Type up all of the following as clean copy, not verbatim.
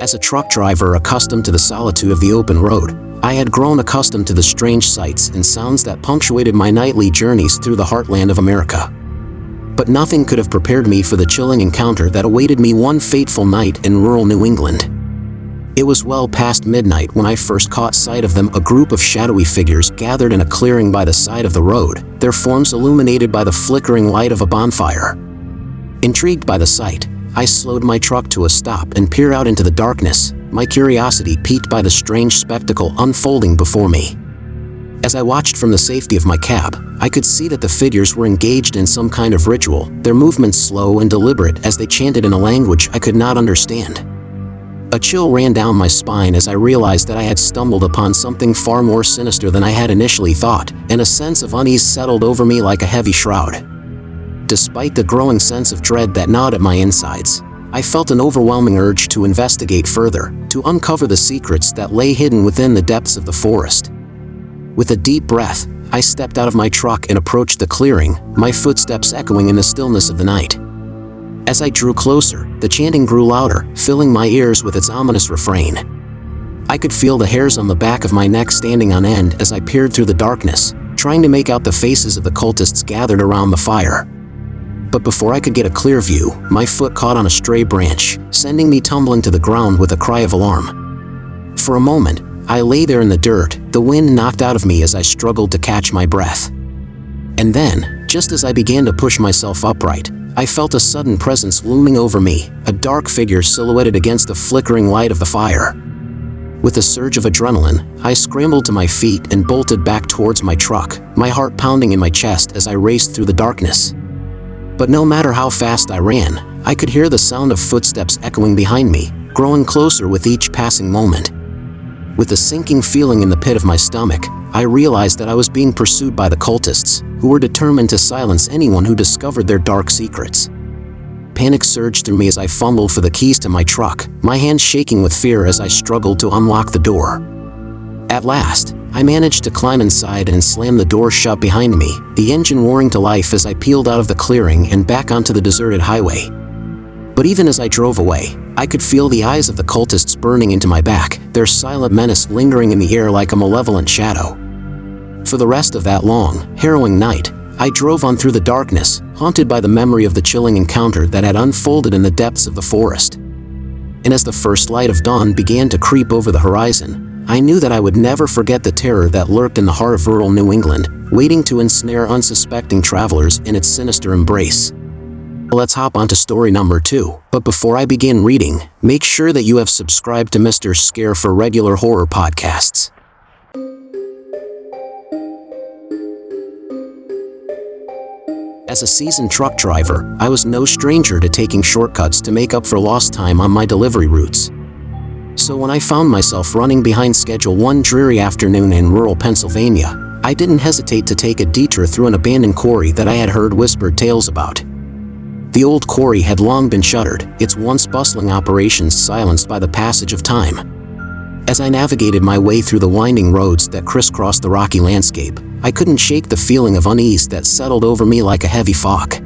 As a truck driver accustomed to the solitude of the open road, I had grown accustomed to the strange sights and sounds that punctuated my nightly journeys through the heartland of America. But nothing could have prepared me for the chilling encounter that awaited me one fateful night in rural New England. It was well past midnight when I first caught sight of them, a group of shadowy figures gathered in a clearing by the side of the road, their forms illuminated by the flickering light of a bonfire. Intrigued by the sight, I slowed my truck to a stop and peered out into the darkness, my curiosity piqued by the strange spectacle unfolding before me. As I watched from the safety of my cab, I could see that the figures were engaged in some kind of ritual, their movements slow and deliberate as they chanted in a language I could not understand. A chill ran down my spine as I realized that I had stumbled upon something far more sinister than I had initially thought, and a sense of unease settled over me like a heavy shroud. Despite the growing sense of dread that gnawed at my insides, I felt an overwhelming urge to investigate further, to uncover the secrets that lay hidden within the depths of the forest. With a deep breath, I stepped out of my truck and approached the clearing, my footsteps echoing in the stillness of the night. As I drew closer, the chanting grew louder, filling my ears with its ominous refrain. I could feel the hairs on the back of my neck standing on end as I peered through the darkness, trying to make out the faces of the cultists gathered around the fire. But before I could get a clear view, my foot caught on a stray branch, sending me tumbling to the ground with a cry of alarm. For a moment, I lay there in the dirt, the wind knocked out of me as I struggled to catch my breath. And then, just as I began to push myself upright, I felt a sudden presence looming over me, a dark figure silhouetted against the flickering light of the fire. With a surge of adrenaline, I scrambled to my feet and bolted back towards my truck, my heart pounding in my chest as I raced through the darkness. But no matter how fast I ran, I could hear the sound of footsteps echoing behind me, growing closer with each passing moment. With a sinking feeling in the pit of my stomach, I realized that I was being pursued by the cultists, who were determined to silence anyone who discovered their dark secrets. Panic surged through me as I fumbled for the keys to my truck, my hands shaking with fear as I struggled to unlock the door. At last, I managed to climb inside and slam the door shut behind me, the engine roaring to life as I peeled out of the clearing and back onto the deserted highway. But even as I drove away, I could feel the eyes of the cultists burning into my back, their silent menace lingering in the air like a malevolent shadow. For the rest of that long, harrowing night, I drove on through the darkness, haunted by the memory of the chilling encounter that had unfolded in the depths of the forest. And as the first light of dawn began to creep over the horizon, I knew that I would never forget the terror that lurked in the heart of rural New England, waiting to ensnare unsuspecting travelers in its sinister embrace. Let's hop onto story number 2, but before I begin reading, make sure that you have subscribed to Mr. Scare for regular horror podcasts. As a seasoned truck driver, I was no stranger to taking shortcuts to make up for lost time on my delivery routes. So when I found myself running behind schedule one dreary afternoon in rural Pennsylvania, I didn't hesitate to take a detour through an abandoned quarry that I had heard whispered tales about. The old quarry had long been shuttered, its once bustling operations silenced by the passage of time. As I navigated my way through the winding roads that crisscrossed the rocky landscape, I couldn't shake the feeling of unease that settled over me like a heavy fog.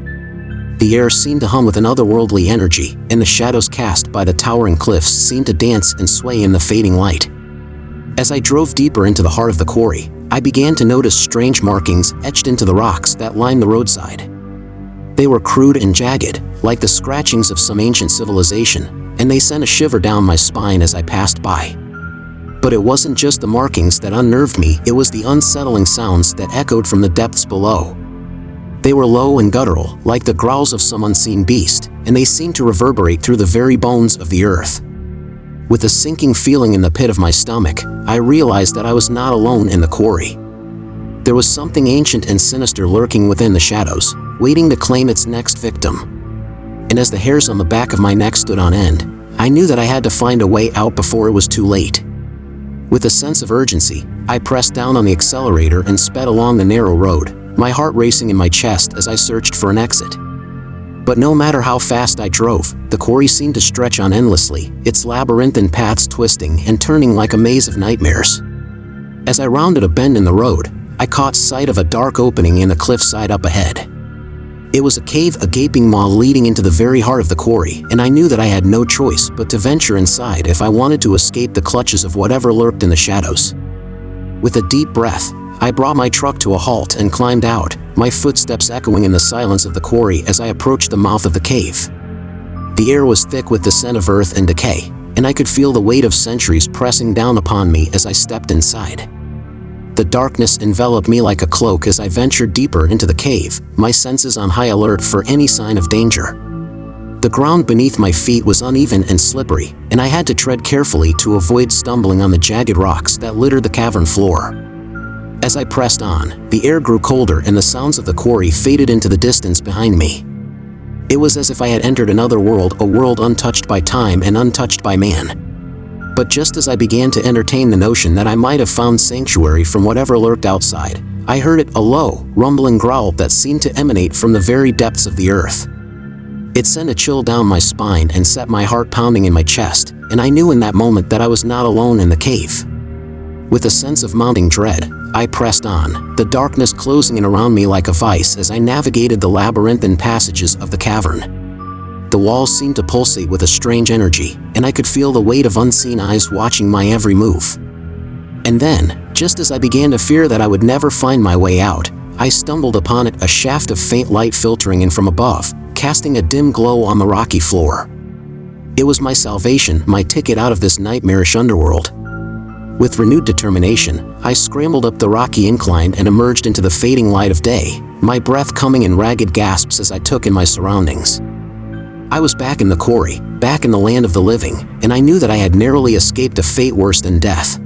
The air seemed to hum with an otherworldly energy, and the shadows cast by the towering cliffs seemed to dance and sway in the fading light. As I drove deeper into the heart of the quarry, I began to notice strange markings etched into the rocks that lined the roadside. They were crude and jagged, like the scratchings of some ancient civilization, and they sent a shiver down my spine as I passed by. But it wasn't just the markings that unnerved me, it was the unsettling sounds that echoed from the depths below. They were low and guttural, like the growls of some unseen beast, and they seemed to reverberate through the very bones of the earth. With a sinking feeling in the pit of my stomach, I realized that I was not alone in the quarry. There was something ancient and sinister lurking within the shadows, waiting to claim its next victim. And as the hairs on the back of my neck stood on end, I knew that I had to find a way out before it was too late. With a sense of urgency, I pressed down on the accelerator and sped along the narrow road, my heart racing in my chest as I searched for an exit. But no matter how fast I drove, the quarry seemed to stretch on endlessly, its labyrinthine paths twisting and turning like a maze of nightmares. As I rounded a bend in the road, I caught sight of a dark opening in the cliffside up ahead. It was a cave, a gaping maw leading into the very heart of the quarry, and I knew that I had no choice but to venture inside if I wanted to escape the clutches of whatever lurked in the shadows. With a deep breath, I brought my truck to a halt and climbed out, my footsteps echoing in the silence of the quarry as I approached the mouth of the cave. The air was thick with the scent of earth and decay, and I could feel the weight of centuries pressing down upon me as I stepped inside. The darkness enveloped me like a cloak as I ventured deeper into the cave, my senses on high alert for any sign of danger. The ground beneath my feet was uneven and slippery, and I had to tread carefully to avoid stumbling on the jagged rocks that littered the cavern floor. As I pressed on, the air grew colder and the sounds of the quarry faded into the distance behind me. It was as if I had entered another world, a world untouched by time and untouched by man. But just as I began to entertain the notion that I might have found sanctuary from whatever lurked outside, I heard it, a low, rumbling growl that seemed to emanate from the very depths of the earth. It sent a chill down my spine and set my heart pounding in my chest, and I knew in that moment that I was not alone in the cave. With a sense of mounting dread, I pressed on, the darkness closing in around me like a vice as I navigated the labyrinthine passages of the cavern. The walls seemed to pulsate with a strange energy, and I could feel the weight of unseen eyes watching my every move. And then, just as I began to fear that I would never find my way out, I stumbled upon it, a shaft of faint light filtering in from above, casting a dim glow on the rocky floor. It was my salvation, my ticket out of this nightmarish underworld. With renewed determination, I scrambled up the rocky incline and emerged into the fading light of day, my breath coming in ragged gasps as I took in my surroundings. I was back in the quarry, back in the land of the living, and I knew that I had narrowly escaped a fate worse than death.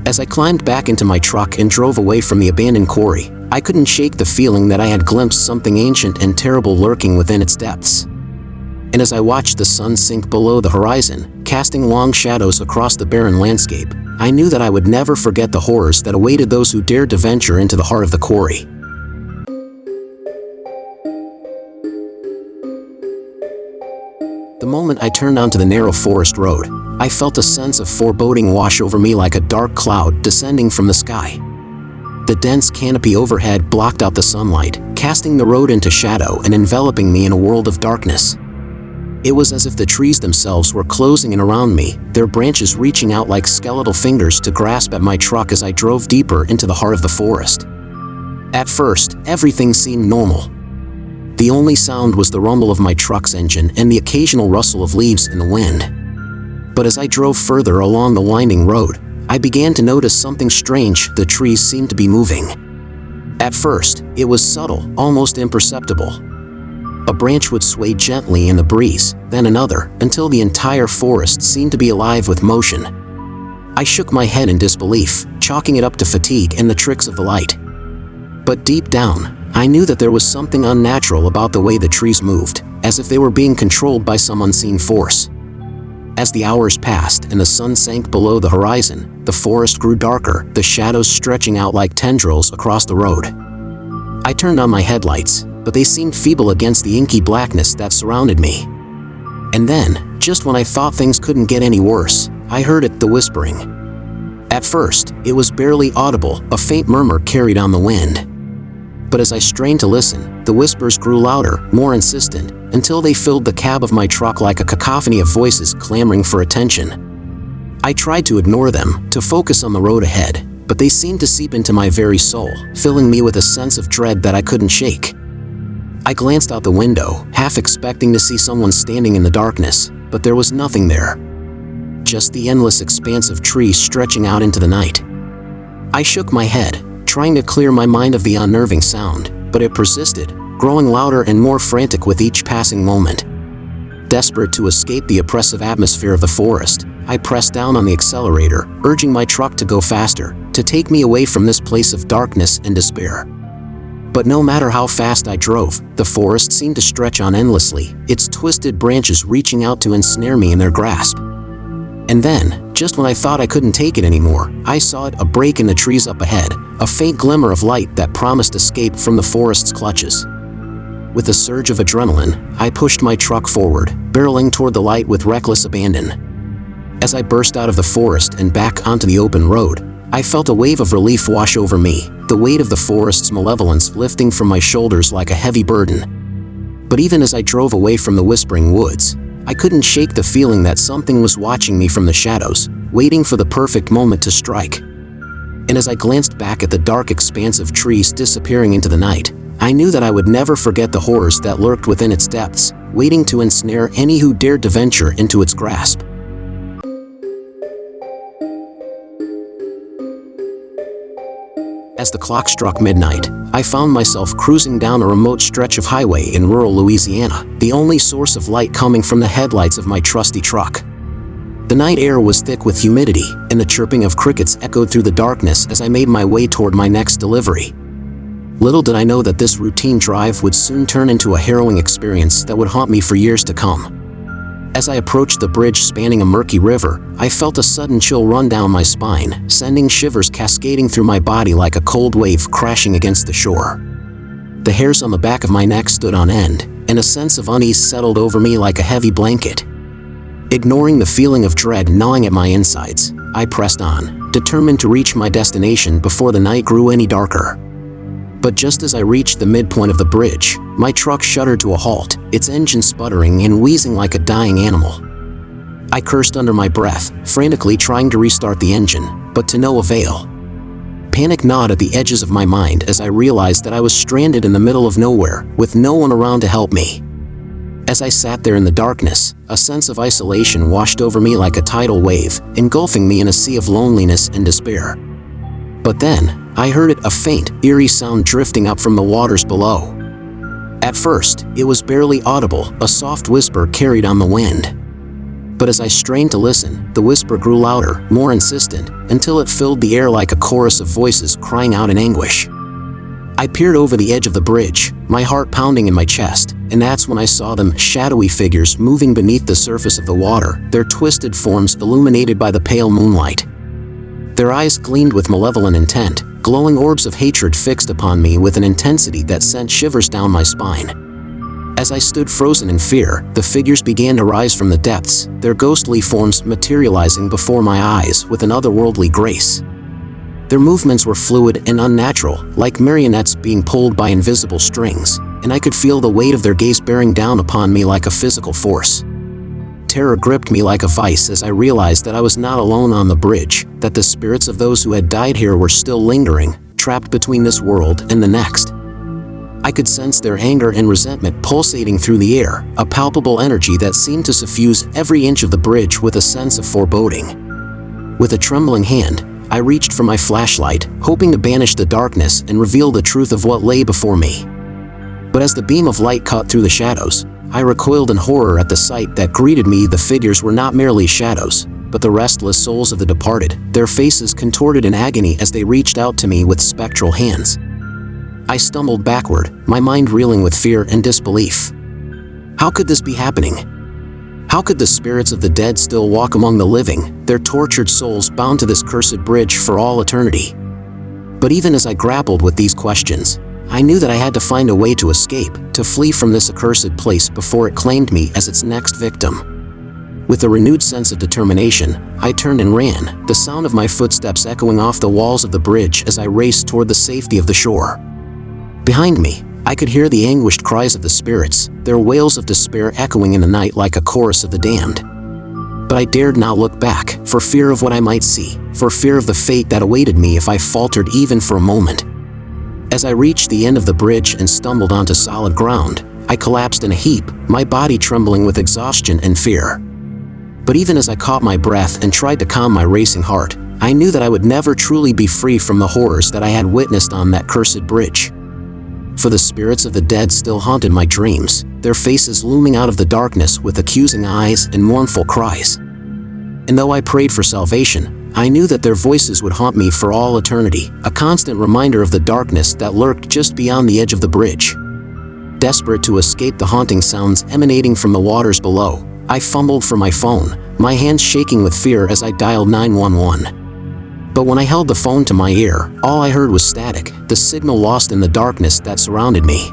As I climbed back into my truck and drove away from the abandoned quarry, I couldn't shake the feeling that I had glimpsed something ancient and terrible lurking within its depths. And as I watched the sun sink below the horizon, casting long shadows across the barren landscape, I knew that I would never forget the horrors that awaited those who dared to venture into the heart of the quarry. The moment I turned onto the narrow forest road, I felt a sense of foreboding wash over me like a dark cloud descending from the sky. The dense canopy overhead blocked out the sunlight, casting the road into shadow and enveloping me in a world of darkness. It was as if the trees themselves were closing in around me, their branches reaching out like skeletal fingers to grasp at my truck as I drove deeper into the heart of the forest. At first, everything seemed normal. The only sound was the rumble of my truck's engine and the occasional rustle of leaves in the wind. But as I drove further along the winding road, I began to notice something strange. The trees seemed to be moving. At first, it was subtle, almost imperceptible. A branch would sway gently in the breeze, then another, until the entire forest seemed to be alive with motion. I shook my head in disbelief, chalking it up to fatigue and the tricks of the light. But deep down, I knew that there was something unnatural about the way the trees moved, as if they were being controlled by some unseen force. As the hours passed and the sun sank below the horizon, the forest grew darker, the shadows stretching out like tendrils across the road. I turned on my headlights, but they seemed feeble against the inky blackness that surrounded me. And then, just when I thought things couldn't get any worse, I heard it, the whispering. At first, it was barely audible, a faint murmur carried on the wind. But as I strained to listen, the whispers grew louder, more insistent, until they filled the cab of my truck like a cacophony of voices clamoring for attention. I tried to ignore them, to focus on the road ahead, but they seemed to seep into my very soul, filling me with a sense of dread that I couldn't shake. I glanced out the window, half expecting to see someone standing in the darkness, but there was nothing there. Just the endless expanse of trees stretching out into the night. I shook my head, trying to clear my mind of the unnerving sound, but it persisted, growing louder and more frantic with each passing moment. Desperate to escape the oppressive atmosphere of the forest, I pressed down on the accelerator, urging my truck to go faster, to take me away from this place of darkness and despair. But no matter how fast I drove, the forest seemed to stretch on endlessly, its twisted branches reaching out to ensnare me in their grasp. And then, just when I thought I couldn't take it anymore, I saw it, a break in the trees up ahead, a faint glimmer of light that promised escape from the forest's clutches. With a surge of adrenaline, I pushed my truck forward, barreling toward the light with reckless abandon. As I burst out of the forest and back onto the open road, I felt a wave of relief wash over me, the weight of the forest's malevolence lifting from my shoulders like a heavy burden. But even as I drove away from the whispering woods, I couldn't shake the feeling that something was watching me from the shadows, waiting for the perfect moment to strike. And as I glanced back at the dark expanse of trees disappearing into the night, I knew that I would never forget the horrors that lurked within its depths, waiting to ensnare any who dared to venture into its grasp. As the clock struck midnight, I found myself cruising down a remote stretch of highway in rural Louisiana, the only source of light coming from the headlights of my trusty truck. The night air was thick with humidity, and the chirping of crickets echoed through the darkness as I made my way toward my next delivery. Little did I know that this routine drive would soon turn into a harrowing experience that would haunt me for years to come. As I approached the bridge spanning a murky river, I felt a sudden chill run down my spine, sending shivers cascading through my body like a cold wave crashing against the shore. The hairs on the back of my neck stood on end, and a sense of unease settled over me like a heavy blanket. Ignoring the feeling of dread gnawing at my insides, I pressed on, determined to reach my destination before the night grew any darker. But just as I reached the midpoint of the bridge, my truck shuddered to a halt, its engine sputtering and wheezing like a dying animal. I cursed under my breath, frantically trying to restart the engine, but to no avail. Panic gnawed at the edges of my mind as I realized that I was stranded in the middle of nowhere, with no one around to help me. As I sat there in the darkness, a sense of isolation washed over me like a tidal wave, engulfing me in a sea of loneliness and despair. But then, I heard a faint, eerie sound drifting up from the waters below. At first, it was barely audible, a soft whisper carried on the wind. But as I strained to listen, the whisper grew louder, more insistent, until it filled the air like a chorus of voices crying out in anguish. I peered over the edge of the bridge, my heart pounding in my chest, and that's when I saw them, shadowy figures moving beneath the surface of the water, their twisted forms illuminated by the pale moonlight. Their eyes gleamed with malevolent intent, glowing orbs of hatred fixed upon me with an intensity that sent shivers down my spine. As I stood frozen in fear, the figures began to rise from the depths, their ghostly forms materializing before my eyes with an otherworldly grace. Their movements were fluid and unnatural, like marionettes being pulled by invisible strings, and I could feel the weight of their gaze bearing down upon me like a physical force. Terror gripped me like a vice as I realized that I was not alone on the bridge, that the spirits of those who had died here were still lingering, trapped between this world and the next. I could sense their anger and resentment pulsating through the air, a palpable energy that seemed to suffuse every inch of the bridge with a sense of foreboding. With a trembling hand, I reached for my flashlight, hoping to banish the darkness and reveal the truth of what lay before me. But as the beam of light cut through the shadows, I recoiled in horror at the sight that greeted me. The figures were not merely shadows, but the restless souls of the departed, their faces contorted in agony as they reached out to me with spectral hands. I stumbled backward, my mind reeling with fear and disbelief. How could this be happening? How could the spirits of the dead still walk among the living, their tortured souls bound to this cursed bridge for all eternity? But even as I grappled with these questions, I knew that I had to find a way to escape, to flee from this accursed place before it claimed me as its next victim. With a renewed sense of determination, I turned and ran, the sound of my footsteps echoing off the walls of the bridge as I raced toward the safety of the shore. Behind me, I could hear the anguished cries of the spirits, their wails of despair echoing in the night like a chorus of the damned. But I dared not look back, for fear of what I might see, for fear of the fate that awaited me if I faltered even for a moment. As I reached the end of the bridge and stumbled onto solid ground, I collapsed in a heap, my body trembling with exhaustion and fear. But even as I caught my breath and tried to calm my racing heart, I knew that I would never truly be free from the horrors that I had witnessed on that cursed bridge. For the spirits of the dead still haunted my dreams, their faces looming out of the darkness with accusing eyes and mournful cries. And though I prayed for salvation, I knew that their voices would haunt me for all eternity, a constant reminder of the darkness that lurked just beyond the edge of the bridge. Desperate to escape the haunting sounds emanating from the waters below, I fumbled for my phone, my hands shaking with fear as I dialed 911. But when I held the phone to my ear, all I heard was static, the signal lost in the darkness that surrounded me.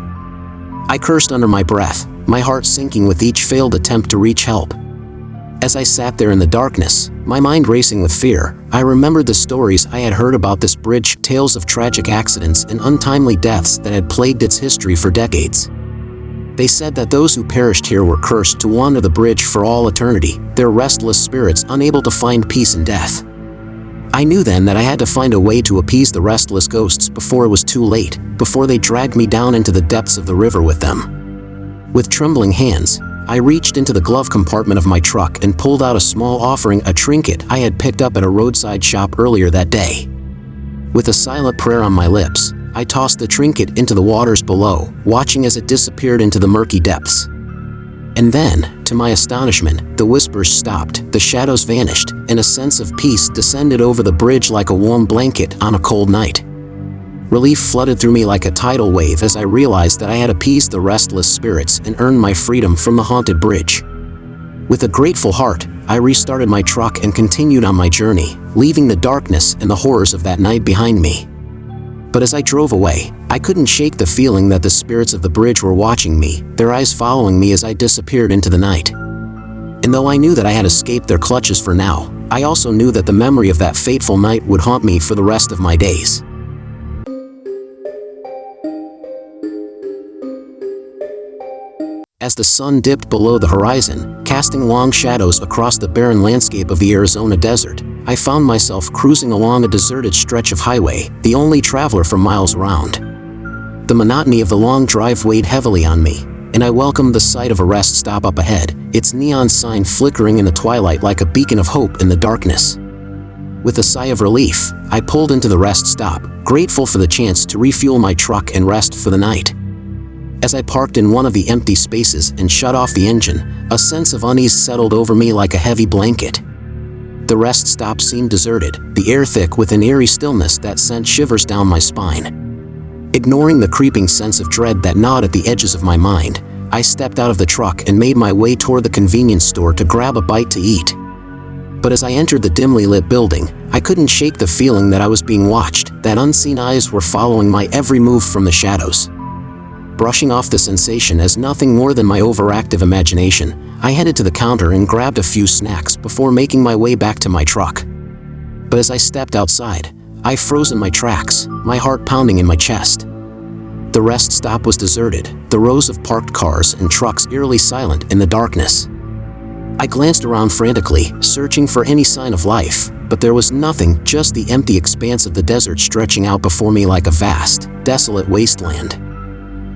I cursed under my breath, my heart sinking with each failed attempt to reach help. As I sat there in the darkness, my mind racing with fear, I remembered the stories I had heard about this bridge, tales of tragic accidents and untimely deaths that had plagued its history for decades. They said that those who perished here were cursed to wander the bridge for all eternity, their restless spirits unable to find peace in death. I knew then that I had to find a way to appease the restless ghosts before it was too late, before they dragged me down into the depths of the river with them. With trembling hands, I reached into the glove compartment of my truck and pulled out a small offering, a trinket I had picked up at a roadside shop earlier that day. With a silent prayer on my lips, I tossed the trinket into the waters below, watching as it disappeared into the murky depths. And then, to my astonishment, the whispers stopped, the shadows vanished, and a sense of peace descended over the bridge like a warm blanket on a cold night. Relief flooded through me like a tidal wave as I realized that I had appeased the restless spirits and earned my freedom from the haunted bridge. With a grateful heart, I restarted my truck and continued on my journey, leaving the darkness and the horrors of that night behind me. But as I drove away, I couldn't shake the feeling that the spirits of the bridge were watching me, their eyes following me as I disappeared into the night. And though I knew that I had escaped their clutches for now, I also knew that the memory of that fateful night would haunt me for the rest of my days. As the sun dipped below the horizon, casting long shadows across the barren landscape of the Arizona desert, I found myself cruising along a deserted stretch of highway, the only traveler for miles around. The monotony of the long drive weighed heavily on me, and I welcomed the sight of a rest stop up ahead, its neon sign flickering in the twilight like a beacon of hope in the darkness. With a sigh of relief, I pulled into the rest stop, grateful for the chance to refuel my truck and rest for the night. As I parked in one of the empty spaces and shut off the engine, a sense of unease settled over me like a heavy blanket. The rest stop seemed deserted, the air thick with an eerie stillness that sent shivers down my spine. Ignoring the creeping sense of dread that gnawed at the edges of my mind, I stepped out of the truck and made my way toward the convenience store to grab a bite to eat. But as I entered the dimly lit building, I couldn't shake the feeling that I was being watched, that unseen eyes were following my every move from the shadows. Brushing off the sensation as nothing more than my overactive imagination, I headed to the counter and grabbed a few snacks before making my way back to my truck. But as I stepped outside, I froze in my tracks, my heart pounding in my chest. The rest stop was deserted, the rows of parked cars and trucks eerily silent in the darkness. I glanced around frantically, searching for any sign of life, but there was nothing, just the empty expanse of the desert stretching out before me like a vast, desolate wasteland.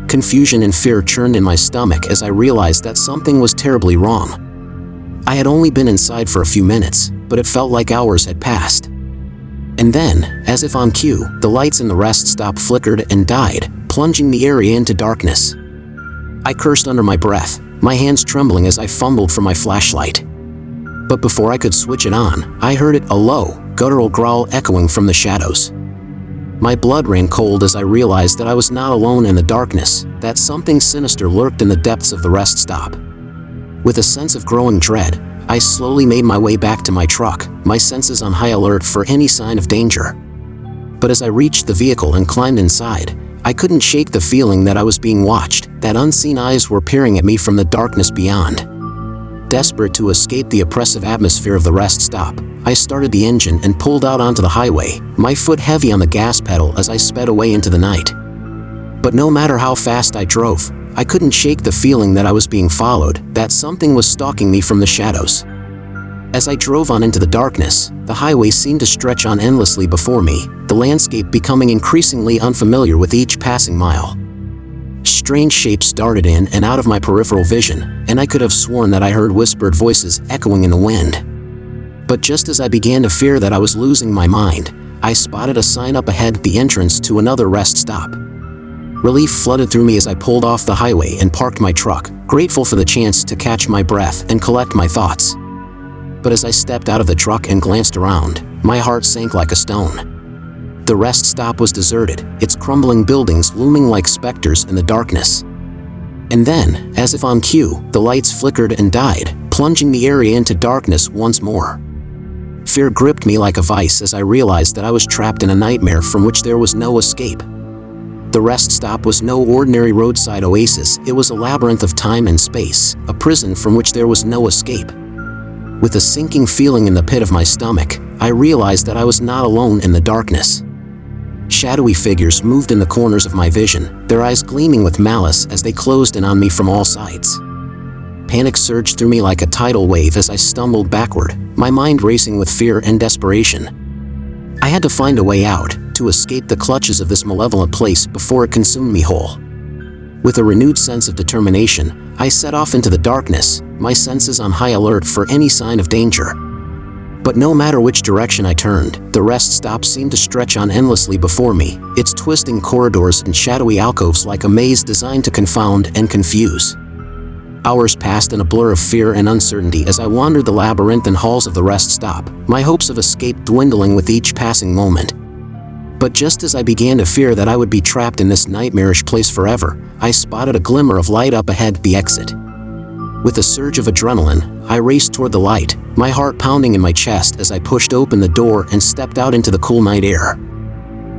Confusion and fear churned in my stomach as I realized that something was terribly wrong. I had only been inside for a few minutes, but it felt like hours had passed. And then, as if on cue, the lights in the rest stop flickered and died, plunging the area into darkness. I cursed under my breath, my hands trembling as I fumbled for my flashlight. But before I could switch it on, I heard it, a low, guttural growl echoing from the shadows. My blood ran cold as I realized that I was not alone in the darkness, that something sinister lurked in the depths of the rest stop. With a sense of growing dread, I slowly made my way back to my truck, my senses on high alert for any sign of danger. But as I reached the vehicle and climbed inside, I couldn't shake the feeling that I was being watched, that unseen eyes were peering at me from the darkness beyond. Desperate to escape the oppressive atmosphere of the rest stop, I started the engine and pulled out onto the highway, my foot heavy on the gas pedal as I sped away into the night. But no matter how fast I drove, I couldn't shake the feeling that I was being followed, that something was stalking me from the shadows. As I drove on into the darkness, the highway seemed to stretch on endlessly before me, the landscape becoming increasingly unfamiliar with each passing mile. Strange shapes darted in and out of my peripheral vision, and I could have sworn that I heard whispered voices echoing in the wind. But just as I began to fear that I was losing my mind, I spotted a sign up ahead at the entrance to another rest stop. Relief flooded through me as I pulled off the highway and parked my truck, grateful for the chance to catch my breath and collect my thoughts. But as I stepped out of the truck and glanced around, my heart sank like a stone. The rest stop was deserted, its crumbling buildings looming like specters in the darkness. And then, as if on cue, the lights flickered and died, plunging the area into darkness once more. Fear gripped me like a vice as I realized that I was trapped in a nightmare from which there was no escape. The rest stop was no ordinary roadside oasis, it was a labyrinth of time and space, a prison from which there was no escape. With a sinking feeling in the pit of my stomach, I realized that I was not alone in the darkness. Shadowy figures moved in the corners of my vision, their eyes gleaming with malice as they closed in on me from all sides. Panic surged through me like a tidal wave as I stumbled backward, my mind racing with fear and desperation. I had to find a way out, to escape the clutches of this malevolent place before it consumed me whole. With a renewed sense of determination, I set off into the darkness, my senses on high alert for any sign of danger. But no matter which direction I turned, the rest stop seemed to stretch on endlessly before me, its twisting corridors and shadowy alcoves like a maze designed to confound and confuse. Hours passed in a blur of fear and uncertainty as I wandered the labyrinthine halls of the rest stop, my hopes of escape dwindling with each passing moment. But just as I began to fear that I would be trapped in this nightmarish place forever, I spotted a glimmer of light up ahead, the exit. With a surge of adrenaline, I raced toward the light, my heart pounding in my chest as I pushed open the door and stepped out into the cool night air.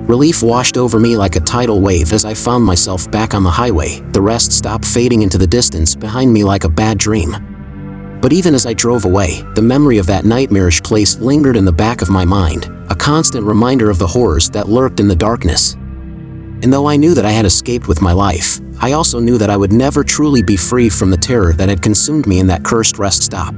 Relief washed over me like a tidal wave as I found myself back on the highway, the rest stop fading into the distance behind me like a bad dream. But even as I drove away, the memory of that nightmarish place lingered in the back of my mind, a constant reminder of the horrors that lurked in the darkness. And though I knew that I had escaped with my life, I also knew that I would never truly be free from the terror that had consumed me in that cursed rest stop.